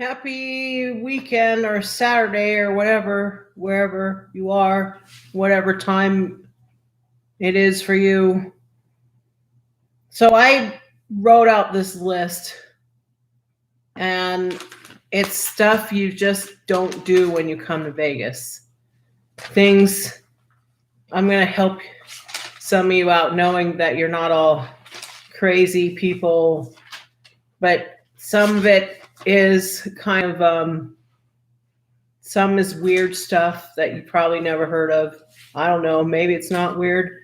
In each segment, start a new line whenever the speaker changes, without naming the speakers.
Happy weekend or Saturday or whatever, wherever you are, whatever time it is for you. So I wrote out this list, and it's stuff you just don't do when you come to Vegas. Things I'm going to help some of you out knowing that you're not all crazy people, but some of it is kind of some is weird stuff that you probably never heard of. I don't know. Maybe it's not weird.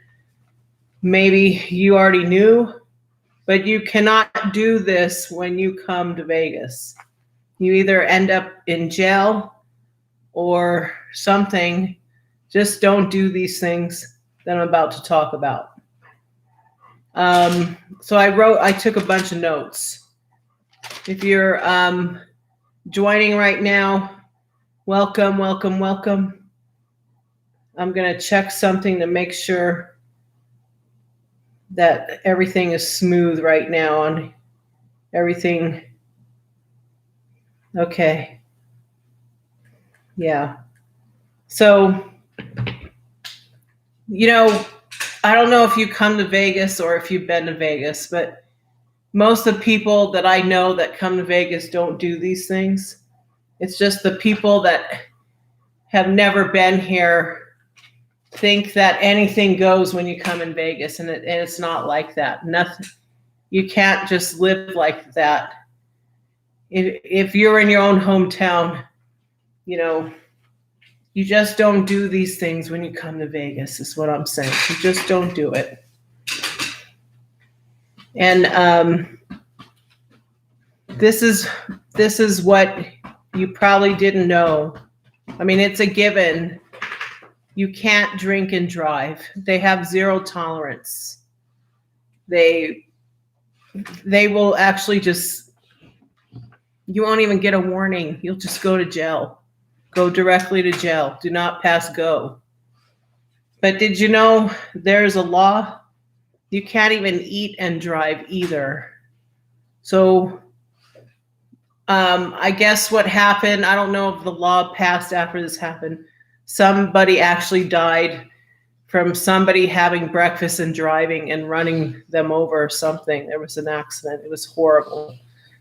Maybe you already knew, but you cannot do this when you come to Vegas. You either end up in jail or something. Just don't do these things that I'm about to talk about. So I took a bunch of notes. If you're joining right now, welcome, welcome, welcome. I'm going to check something to make sure that everything is smooth right now on everything. Okay. Yeah. So, I don't know if you come to Vegas or if you've been to Vegas, but most of the people that I know that come to Vegas don't do these things. It's just the people that have never been here think that anything goes when you come in Vegas, and it's not like that. Nothing. You can't just live like that. If you're in your own hometown, you just don't do these things when you come to Vegas, is what I'm saying. You just don't do it. And this is what you probably didn't know. I mean, it's a given. You can't drink and drive. They have zero tolerance. They will actually you won't even get a warning. You'll just go to jail. Go directly to jail. Do not pass go. But did you know there's a law? You can't even eat and drive either. So I guess what happened, I don't know if the law passed after this happened. Somebody actually died from somebody having breakfast and driving and running them over or something. There was an accident. It was horrible.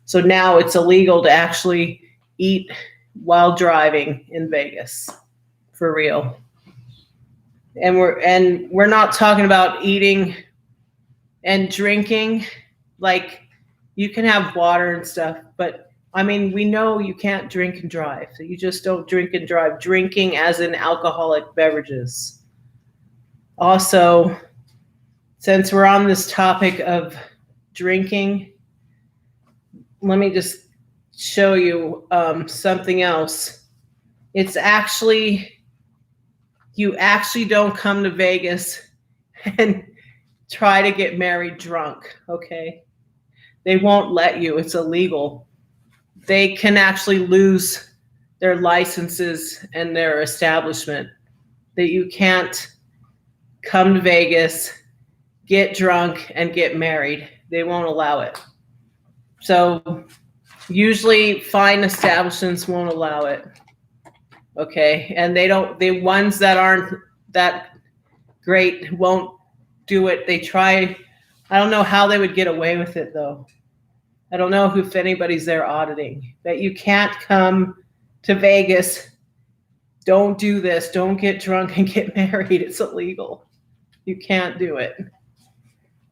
So now it's illegal to actually eat while driving in Vegas, for real. And we're not talking about eating and drinking. Like, you can have water and stuff, but I mean, we know you can't drink and drive. So you just don't drink and drive. Drinking as in alcoholic beverages. Also, since we're on this topic of drinking, let me just show you something else. It's actually, you actually don't come to Vegas and try to get married drunk, okay? They won't let you. It's illegal. They can actually lose their licenses and their establishment. That you can't come to Vegas, get drunk, and get married. They won't allow it. So usually fine establishments won't allow it. Okay. And the ones that aren't that great won't do it. They try. I don't know how they would get away with it, though. I don't know if anybody's there auditing. That you can't come to Vegas. Don't do this. Don't get drunk and get married. It's illegal. You can't do it.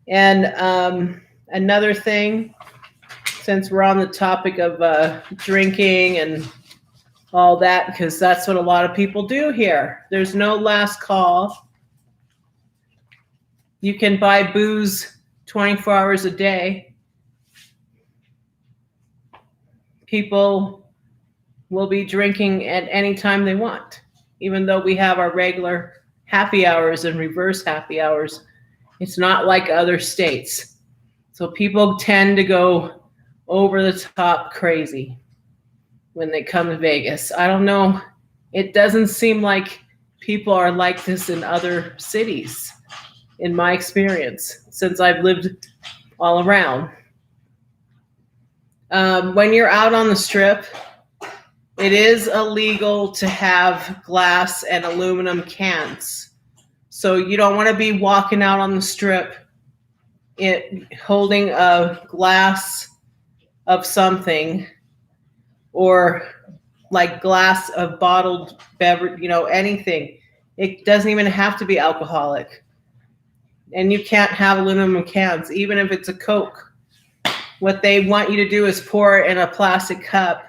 And another thing, since we're on the topic of drinking and all that, because that's what a lot of people do here. There's no last call. You can buy booze 24 hours a day. People will be drinking at any time they want, even though we have our regular happy hours and reverse happy hours. It's not like other states. So people tend to go over the top crazy when they come to Vegas. I don't know. It doesn't seem like people are like this in other cities, in my experience, since I've lived all around. When you're out on the strip, it is illegal to have glass and aluminum cans. So you don't want to be walking out on the strip holding a glass of something, or like glass of bottled beverage, anything. It doesn't even have to be alcoholic. And you can't have aluminum cans, even if it's a Coke. What they want you to do is pour it in a plastic cup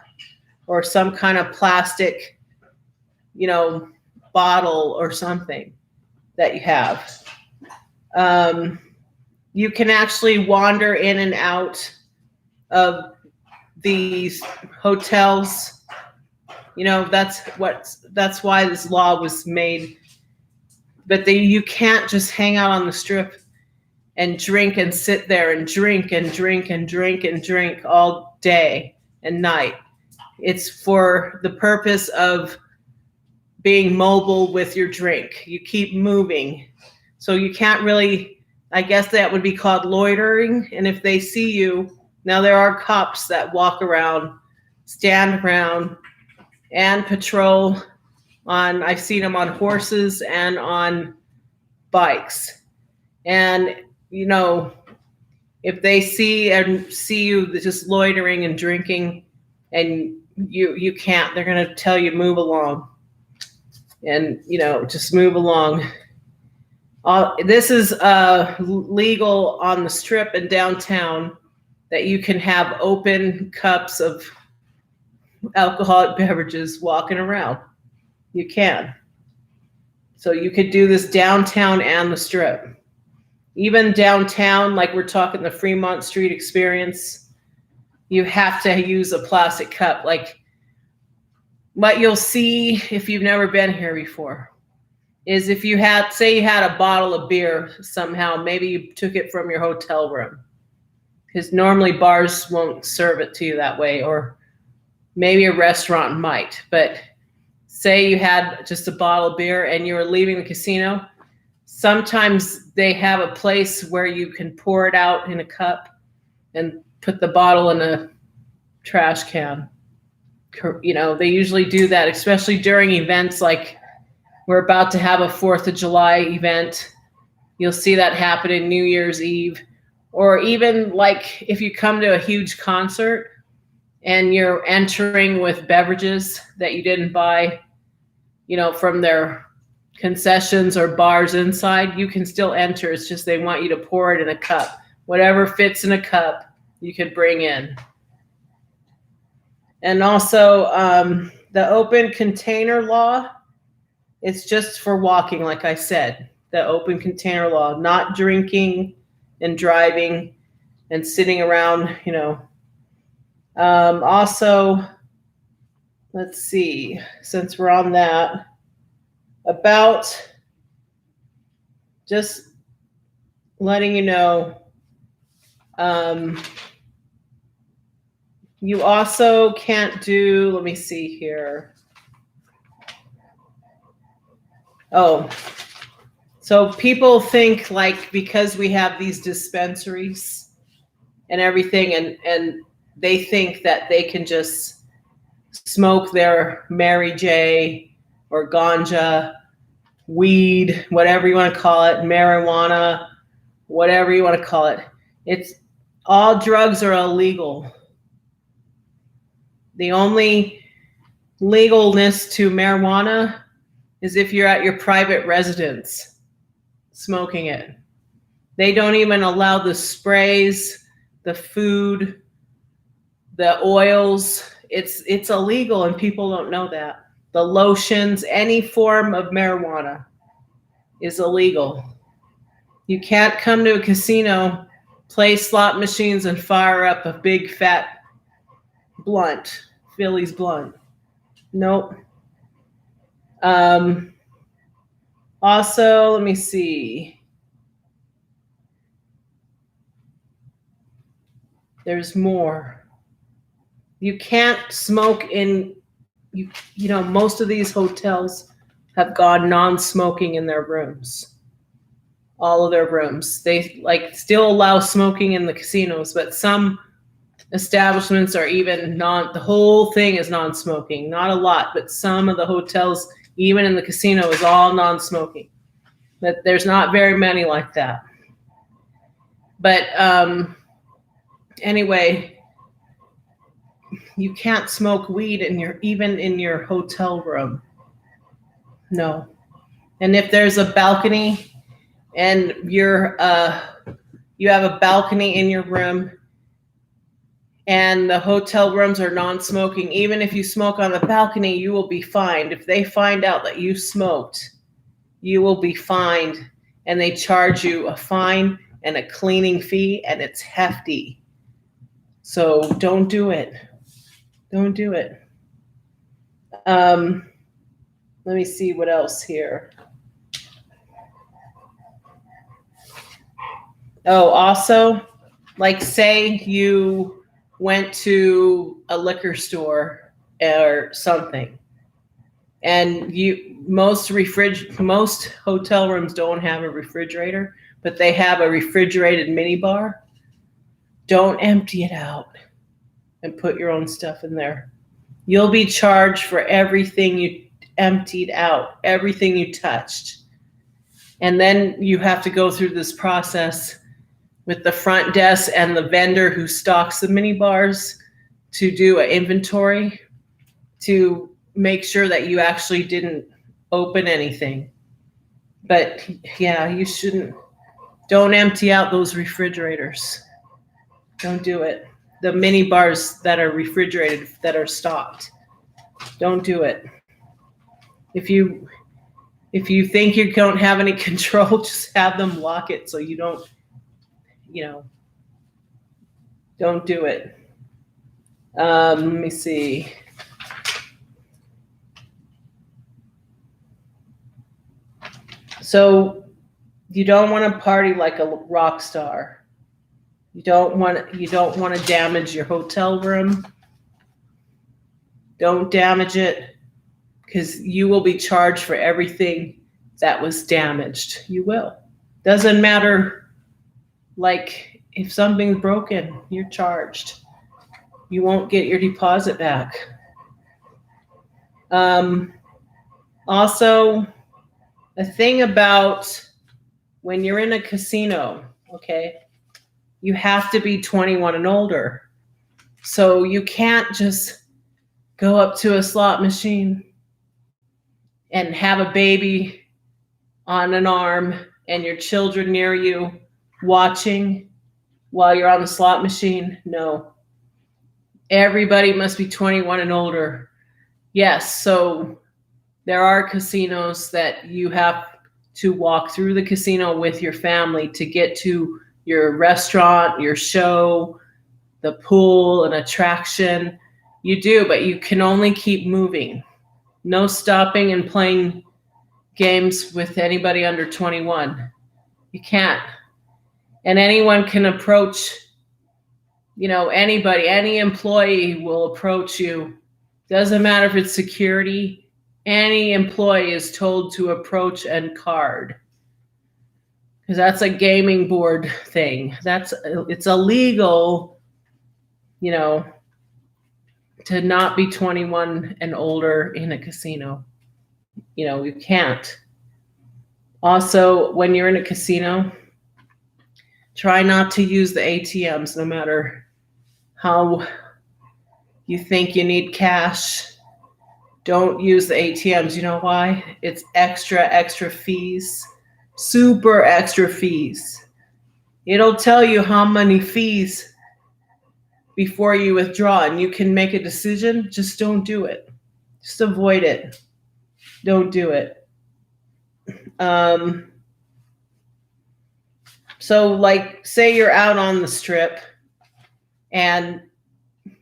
or some kind of plastic, bottle or something that you have. You can actually wander in and out of these hotels. That's why this law was made. But you can't just hang out on the strip and drink and sit there and drink and drink and drink and drink all day and night. It's for the purpose of being mobile with your drink. You keep moving. So you can't really, I guess that would be called loitering. And if they see you, now there are cops that walk around, stand around, and patrol I've seen them on horses and on bikes. And, if they see you just loitering and drinking and you can't, they're going to tell you move along and, just move along. This is legal on the strip and downtown, that you can have open cups of alcoholic beverages walking around. You can. So you could do this downtown and the strip. Even downtown, like we're talking the Fremont Street experience, you have to use a plastic cup. Like what you'll see if you've never been here before is if you had a bottle of beer somehow, maybe you took it from your hotel room, because normally bars won't serve it to you that way, or maybe a restaurant might. But say you had just a bottle of beer and you were leaving the casino, sometimes they have a place where you can pour it out in a cup and put the bottle in a trash can. They usually do that, especially during events like we're about to have a 4th of July event. You'll see that happen in New Year's Eve. Or even like if you come to a huge concert and you're entering with beverages that you didn't buy, from their concessions or bars inside, you can still enter. It's just they want you to pour it in a cup. Whatever fits in a cup, you could bring in. And also the open container law, it's just for walking, like I said, the open container law, not drinking and driving and sitting around, Also, let's see, since we're on that, about just letting you know, you also can't do, let me see here. Oh, so people think like because we have these dispensaries and everything, and they think that they can just smoke their Mary J or ganja, weed, whatever you want to call it, marijuana, whatever you want to call it. It's all drugs are illegal. The only legalness to marijuana is if you're at your private residence smoking it. They don't even allow the sprays, the food, the oils. It's illegal, and people don't know that. The lotions, any form of marijuana is illegal. You can't come to a casino, play slot machines, and fire up a big fat blunt, Philly's blunt. Nope. Also, let me see. There's more. You can't smoke in, most of these hotels have gone non-smoking in their rooms. All of their rooms. They still allow smoking in the casinos, but some establishments are even the whole thing is non-smoking. Not a lot, but some of the hotels, even in the casino, is all non-smoking. But there's not very many like that. But anyway, you can't smoke weed even in your hotel room. No. And if there's a balcony and you have a balcony in your room and the hotel rooms are non-smoking, even if you smoke on the balcony, you will be fined. If they find out that you smoked, you will be fined, and they charge you a fine and a cleaning fee, and it's hefty. So don't do it. Don't do it. Let me see what else here. Oh, also, like say you went to a liquor store or something, and most hotel rooms don't have a refrigerator, but they have a refrigerated mini bar. Don't empty it out and put your own stuff in there. You'll be charged for everything you emptied out, everything you touched. And then you have to go through this process with the front desk and the vendor who stocks the mini bars to do an inventory to make sure that you actually didn't open anything. But yeah, you shouldn't. Don't empty out those refrigerators. Don't do it. The mini bars that are refrigerated, that are stocked. Don't do it. If you think you don't have any control, just have them lock it so you don't, don't do it. Let me see. So you don't want to party like a rock star. You don't want to damage your hotel room. Don't damage it, because you will be charged for everything that was damaged. You will. Doesn't matter, like if something's broken, you're charged. You won't get your deposit back. Also, a thing about when you're in a casino, okay, you have to be 21 and older. So you can't just go up to a slot machine and have a baby on an arm and your children near you watching while you're on the slot machine. No. Everybody must be 21 and older. Yes, so there are casinos that you have to walk through the casino with your family to get to your restaurant, your show, the pool, an attraction. You do, but you can only keep moving. No stopping and playing games with anybody under 21. You can't. And anyone can approach, anybody, any employee will approach you. Doesn't matter if it's security. Any employee is told to approach and card. Because that's a gaming board thing. It's illegal, to not be 21 and older in a casino. You can't. Also, when you're in a casino, try not to use the ATMs no matter how you think you need cash. Don't use the ATMs. You know why? It's extra fees. Super extra fees. It'll tell you how many fees before you withdraw, and you can make a decision. Just don't do it. Just avoid it. Don't do it. So like, say you're out on the strip and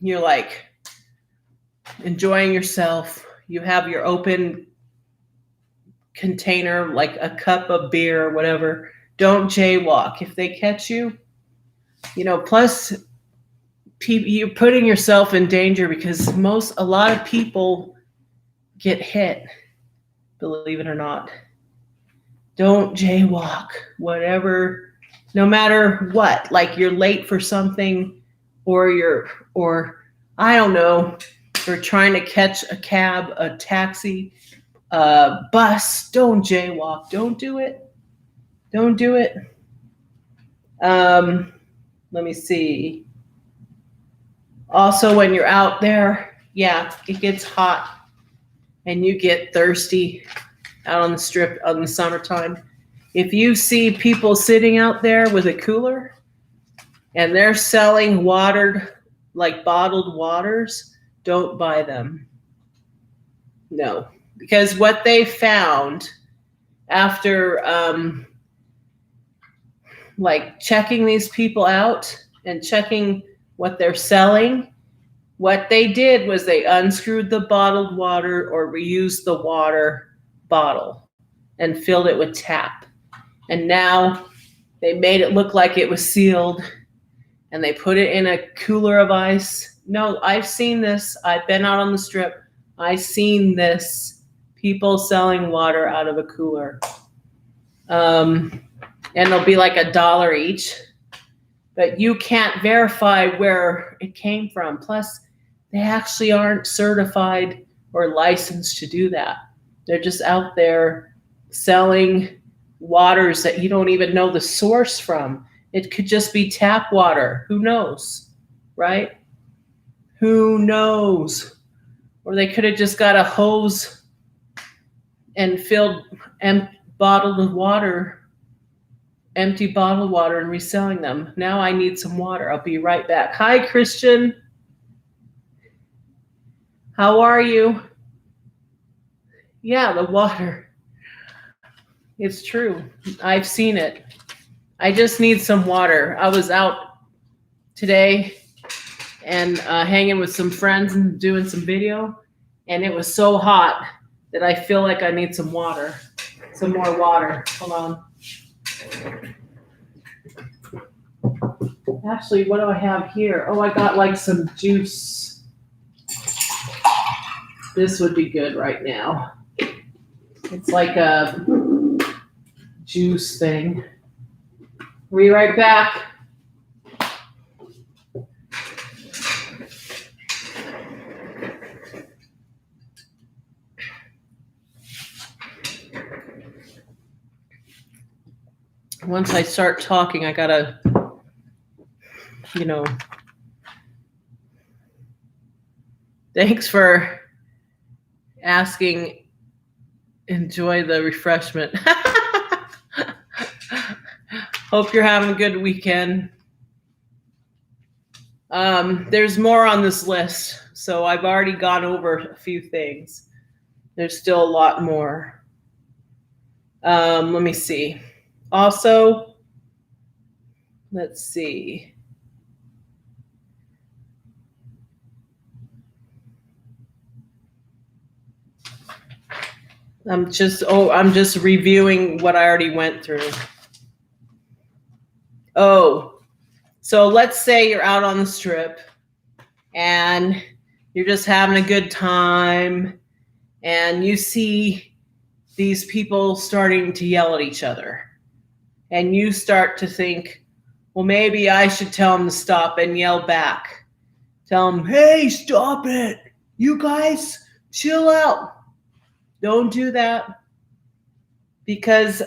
you're like enjoying yourself. You have your open container, like a cup of beer or whatever. Don't jaywalk. If they catch you, plus you're putting yourself in danger, because a lot of people get hit, believe it or not. Don't jaywalk, whatever, no matter what. Like you're late for something, or I don't know, you're trying to catch a cab, a taxi, a bus, don't jaywalk. Don't do it. Don't do it. Let me see. Also, when you're out there, yeah, it gets hot and you get thirsty out on the strip in the summertime. If you see people sitting out there with a cooler and they're selling watered, like bottled waters, don't buy them. No, because what they found after like checking these people out and checking what they're selling, what they did was they unscrewed the bottled water or reused the water bottle and filled it with tap. And now they made it look like it was sealed and they put it in a cooler of ice. No, I've seen this. I've been out on the strip. I've seen this. People selling water out of a cooler. And it'll be like $1 each. But you can't verify where it came from. Plus, they actually aren't certified or licensed to do that. They're just out there selling waters that you don't even know the source from. It could just be tap water. Who knows, right? Who knows? Or they could have just got a hose and filled bottled with water, empty bottled water, and reselling them. Now I need some water. I'll be right back. Hi, Christian. How are you? Yeah, the water. It's true. I've seen it. I just need some water. I was out today and hanging with some friends and doing some video, and it was so hot that I feel like I need some water, some more water. Hold on. Actually, what do I have here? Oh, I got like some juice. This would be good right now. It's like a juice thing. Be right back. Once I start talking, I gotta, thanks for asking. Enjoy the refreshment. Hope you're having a good weekend. There's more on this list, so I've already gone over a few things. There's still a lot more. Let me see. Also, let's see. I'm just reviewing what I already went through. Oh, so let's say you're out on the strip and you're just having a good time and you see these people starting to yell at each other. And you start to think, well, maybe I should tell them to stop and yell back. Tell them, hey, stop it. You guys, chill out. Don't do that. Because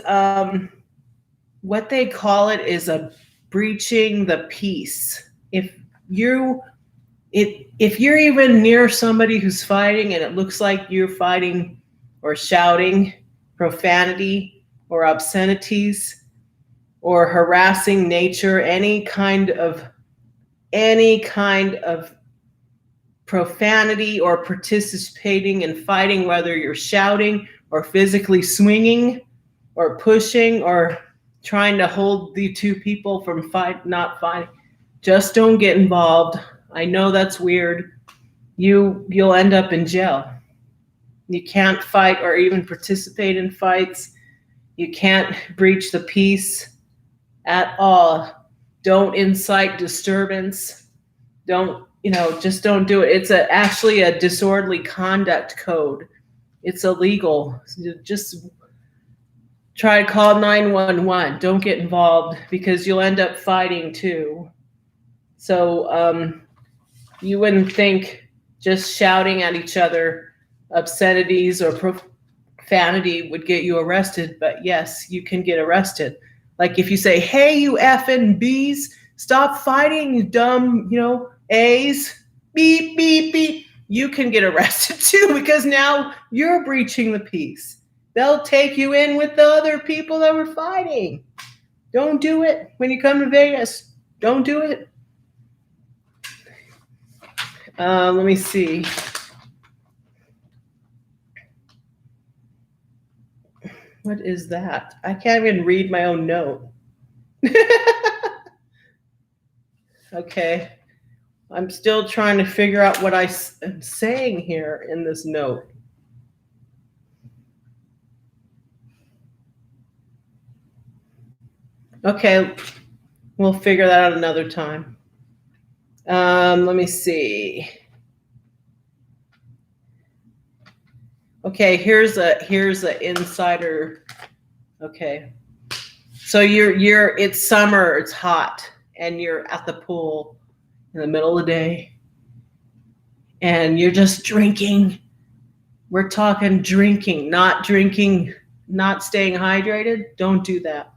what they call it is a breaching the peace. If you're even near somebody who's fighting and it looks like you're fighting or shouting profanity or obscenities or harassing nature, any kind of profanity or participating in fighting, whether you're shouting or physically swinging or pushing or trying to hold the two people from not fighting, just don't get involved. I know that's weird. You'll end up in jail. You can't fight or even participate in fights. You can't breach the peace at all. Don't incite disturbance. Just don't do it. It's actually a disorderly conduct code. It's illegal. Just try to call 911. Don't get involved because you'll end up fighting too. So you wouldn't think just shouting at each other obscenities or profanity would get you arrested, but yes, you can get arrested. Like if you say, "Hey, you effing B's, stop fighting, you dumb, A's, beep, beep, beep," you can get arrested too because now you're breaching the peace. They'll take you in with the other people that were fighting. Don't do it when you come to Vegas. Don't do it. Let me see. What is that? I can't even read my own note. Okay. I'm still trying to figure out what I'm saying here in this note. Okay. We'll figure that out another time. Let me see. Okay, here's a insider. Okay. So it's summer, it's hot, and you're at the pool in the middle of the day, and you're just drinking. We're talking drinking, not staying hydrated. Don't do that.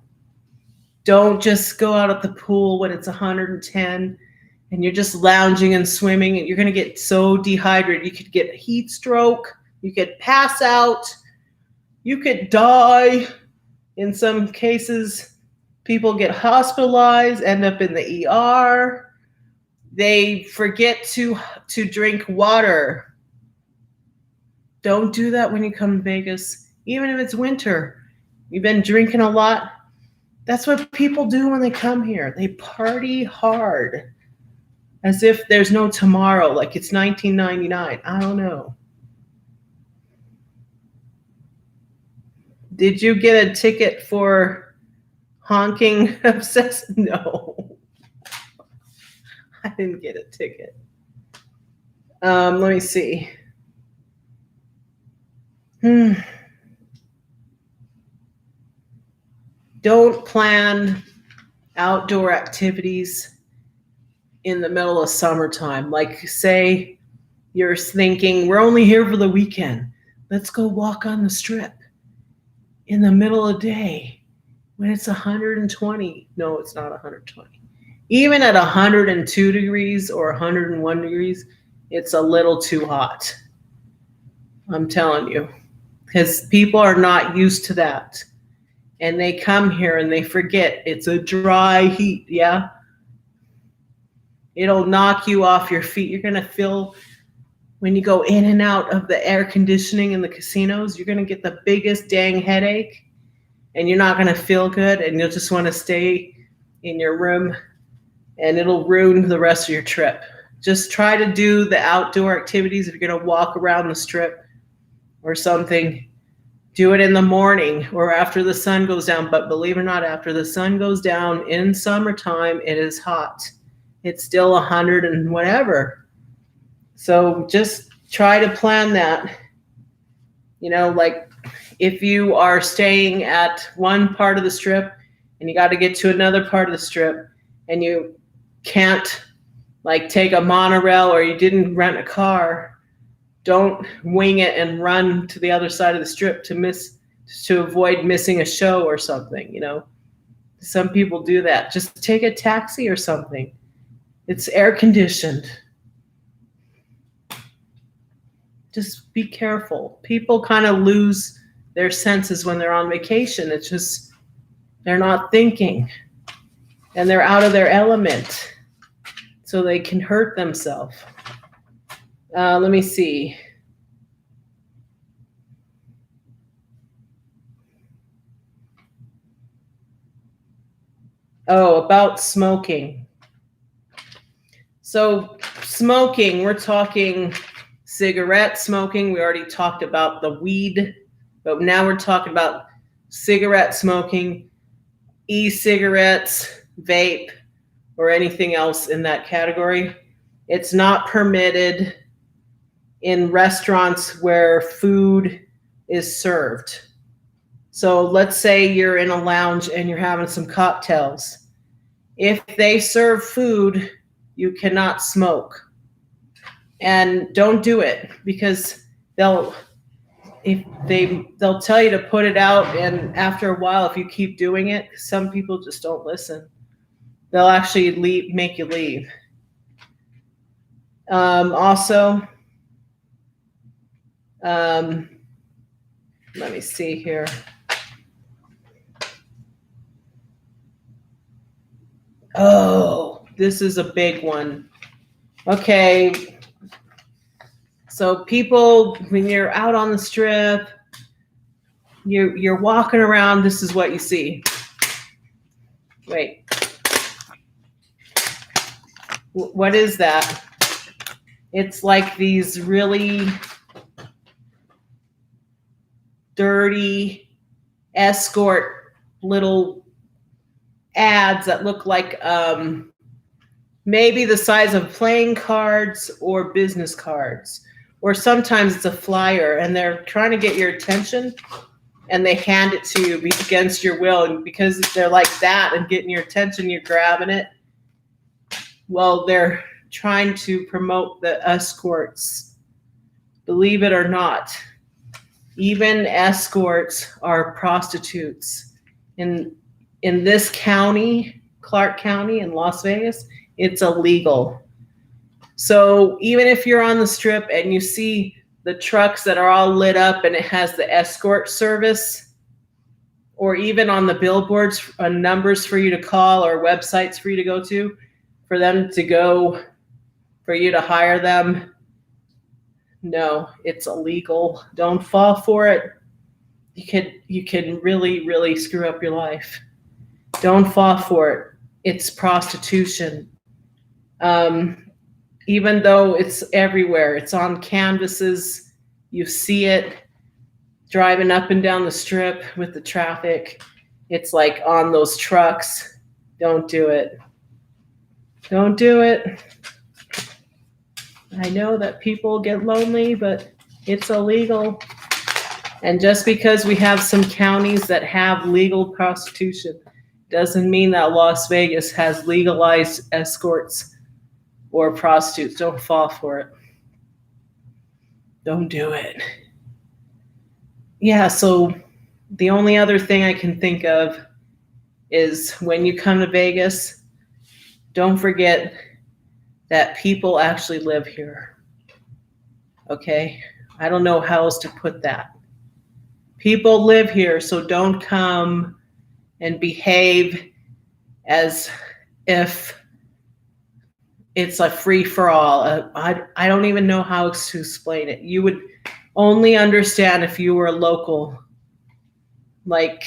Don't just go out at the pool when it's 110 and you're just lounging and swimming, and you're going to get so dehydrated. You could get a heat stroke. You could pass out. You could die. In some cases, people get hospitalized, end up in the ER. They forget to drink water. Don't do that when you come to Vegas, even if it's winter. You've been drinking a lot. That's what people do when they come here. They party hard as if there's no tomorrow, like it's 1999. I don't know. Did you get a ticket for honking obsessed? No. I didn't get a ticket. Let me see. Don't plan outdoor activities in the middle of summertime. Like, say you're thinking, we're only here for the weekend. Let's go walk on the strip in the middle of the day when it's 120. No, it's not 120. Even at 102 degrees or 101 degrees, it's a little too hot. I'm telling you, because people are not used to that. And they come here and they forget it's a dry heat, yeah? It'll knock you off your feet. You're going to feel, when you go in and out of the air conditioning in the casinos, you're going to get the biggest dang headache, and you're not going to feel good, and you'll just want to stay in your room, and it'll ruin the rest of your trip. Just try to do the outdoor activities. If you're going to walk around the strip or something, do it in the morning or after the sun goes down. But believe it or not, after the sun goes down in summertime, it is hot. It's still 100 and whatever. So just try to plan that. Like if you are staying at one part of the strip and you got to get to another part of the strip and you can't take a monorail, or you didn't rent a car, don't wing it and run to the other side of the strip to avoid missing a show or something. Some people do that. Just take a taxi or something. It's air conditioned. Just be careful. People kind of lose their senses when they're on vacation. It's just, they're not thinking and they're out of their element. So they can hurt themselves. Let me see. Oh, about smoking. So smoking, we're talking cigarette smoking. We already talked about the weed, but now we're talking about cigarette smoking, e-cigarettes, vape, or anything else in that category. It's not permitted in restaurants where food is served. So let's say you're in a lounge and you're having some cocktails. If they serve food, You cannot smoke. And don't do it, because they'll tell you to put it out, and after a while, if you keep doing it, some people just don't listen. They'll actually make you leave. Also, let me see here. Oh, this is a big one. Okay. So people, when you're out on the strip, you're walking around, this is what you see. Wait. What is that? It's like these really dirty escort little ads that look like maybe the size of playing cards or business cards. Or sometimes it's a flyer, and they're trying to get your attention, and they hand it to you against your will. And because they're like that and getting your attention, you're grabbing it. Well, they're trying to promote the escorts. Believe it or not, even escorts are prostitutes. In this county, Clark County in Las Vegas, it's illegal. So even if you're on the strip and you see the trucks that are all lit up and it has the escort service, or even on the billboards, numbers for you to call or websites for you to go to, for them to go, for you to hire them, no, it's illegal. Don't fall for it. You can really, really screw up your life. Don't fall for it. It's prostitution. Even though it's everywhere, it's on canvases, you see it driving up and down the strip with the traffic. It's like on those trucks. Don't do it. Don't do it. I know that people get lonely, but it's illegal. And just because we have some counties that have legal prostitution doesn't mean that Las Vegas has legalized escorts or prostitutes. Don't fall for it. Don't do it. Yeah, so the only other thing I can think of is when you come to Vegas, don't forget that people actually live here. Okay? I don't know how else to put that. People live here, so don't come and behave as if it's a free-for-all. I don't even know how to explain it. You would only understand if you were a local. Like,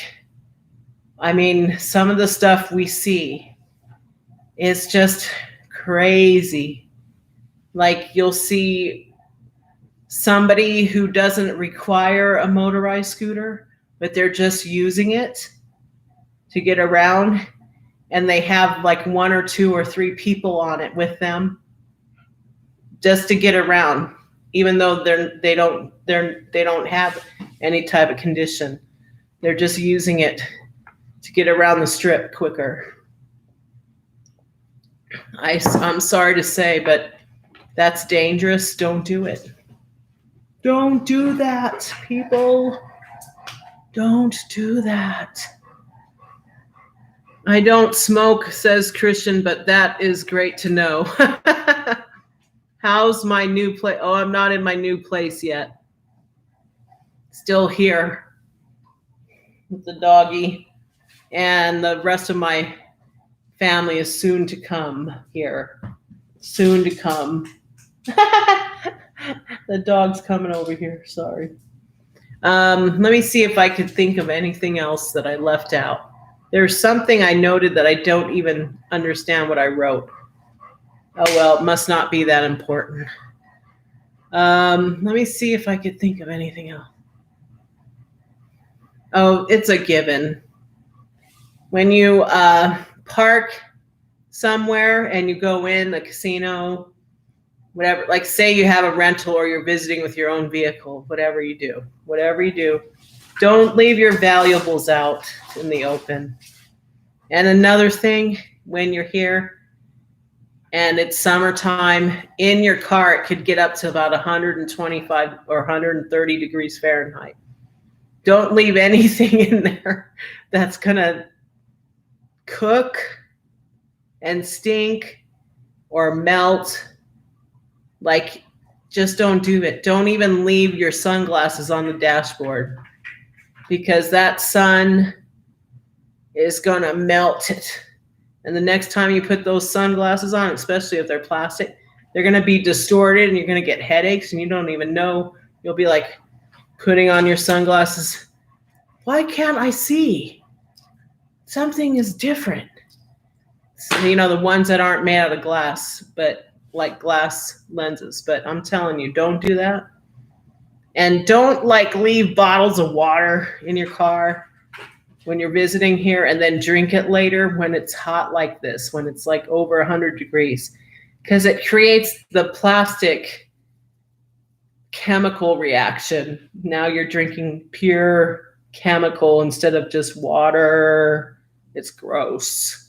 I mean, some of the stuff we see is just crazy. Like, you'll see somebody who doesn't require a motorized scooter, but they're just using it to get around, and they have like 1 or 2 or 3 people on it with them just to get around, even though they don't have any type of condition. They're just using it to get around the strip quicker. I'm sorry to say, but that's dangerous. Don't do it. Don't do that, people. Don't do that. I don't smoke, says Christian, but that is great to know. How's my new place? Oh, I'm not in my new place yet. Still here with the doggy, and the rest of my family is soon to come here. Soon to come. The dog's coming over here. Sorry. Let me see if I could think of anything else that I left out. There's something I noted that I don't even understand what I wrote. Oh, well, it must not be that important. Let me see if I could think of anything else. Oh, it's a given. When you park somewhere and you go in a casino, whatever, like say you have a rental or you're visiting with your own vehicle, whatever you do, don't leave your valuables out in the open. And another thing, when you're here and it's summertime, in your car, it could get up to about 125 or 130 degrees Fahrenheit. Don't leave anything in there that's going to cook and stink or melt. Like, just don't do it. Don't even leave your sunglasses on the dashboard, because that sun is going to melt it. And the next time you put those sunglasses on, especially if they're plastic, they're going to be distorted and you're going to get headaches and you don't even know. You'll be like putting on your sunglasses. Why can't I see? Something is different. So, you know, the ones that aren't made out of glass, but like glass lenses. But I'm telling you, don't do that. And don't like leave bottles of water in your car when you're visiting here and then drink it later when it's hot like this, when it's like over 100 degrees, because it creates the plastic chemical reaction. Now you're drinking pure chemical instead of just water. It's gross.